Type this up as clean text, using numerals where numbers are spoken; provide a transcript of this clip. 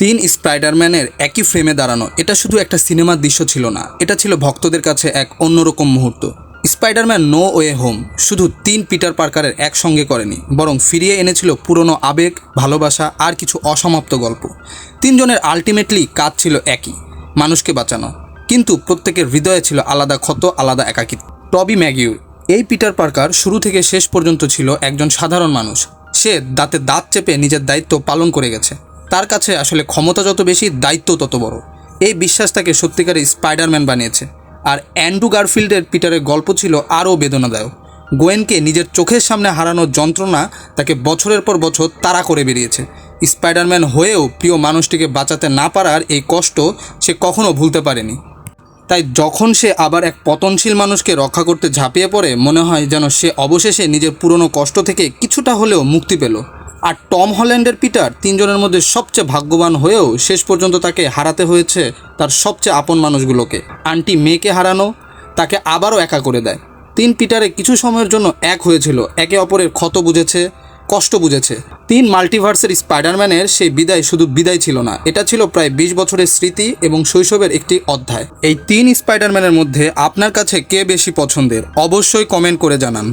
তিন স্পাইডারম্যানের একই ফ্রেমে দাঁড়ানো এটা শুধু একটা সিনেমার দৃশ্য ছিল না, এটা ছিল ভক্তদের কাছে এক অন্যরকম মুহূর্ত। স্পাইডারম্যান নো ওয়ে হোম শুধু তিন পিটার পার্কারের একসঙ্গে করেনি, বরং ফিরিয়ে এনেছিল পুরনো আবেগ, ভালোবাসা আর কিছু অসমাপ্ত গল্প। তিনজনের আলটিমেটলি কাজ ছিল একই, মানুষকে বাঁচানো, কিন্তু প্রত্যেকের হৃদয়ে ছিল আলাদা ক্ষত, আলাদা একাকিত্ব। টবি ম্যাগিউর এই পিটার পার্কার শুরু থেকে শেষ পর্যন্ত ছিল একজন সাধারণ মানুষ। সে দাঁতে দাঁত চেপে নিজের দায়িত্ব পালন করে গেছে। তার কাছে আসলে ক্ষমতা যত বেশি, দায়িত্ব তত বড়। এই বিশ্বাস তাকে সত্যিকারের স্পাইডারম্যান বানিয়েছে। আর অ্যান্ড্রু গারফিল্ডের পিটারের গল্প ছিল আরও বেদনাদায়ক। গোয়েনকে নিজের চোখের সামনে হারানোর যন্ত্রণা তাকে বছরের পর বছর তাড়া করে বেরিয়েছে। স্পাইডারম্যান হয়েও প্রিয় মানুষটিকে বাঁচাতে না পারার এই কষ্ট সে কখনো ভুলতে পারেনি। তাই যখন সে আবার এক পতনশীল মানুষকে রক্ষা করতে ঝাঁপিয়ে পড়ে, মনে হয় যেন সে অবশেষে নিজের পুরনো কষ্ট থেকে কিছুটা হলেও মুক্তি পেল। আর টম হল্যান্ডের পিটার তিনজনের মধ্যে সবচেয়ে ভাগ্যবান হয়েও শেষ পর্যন্ত তাকে হারাতে হয়েছে তার সবচেয়ে আপন মানুষগুলোকে। আন্টি মেয়েকে হারানো তাকে আবারও একা করে দেয়। তিন পিটারে কিছু সময়ের জন্য এক হয়েছিল, একে অপরের ক্ষত বুঝেছে, কষ্ট বুঝেছে। তিন মাল্টিভার্সের স্পাইডারম্যানের সেই বিদায় শুধু বিদায় ছিল না, এটা ছিল প্রায় 20 বছরের স্মৃতি এবং শৈশবের একটি অধ্যায়। এই তিন স্পাইডারম্যানের মধ্যে আপনার কাছে কে বেশি পছন্দের, অবশ্যই কমেন্ট করে জানান।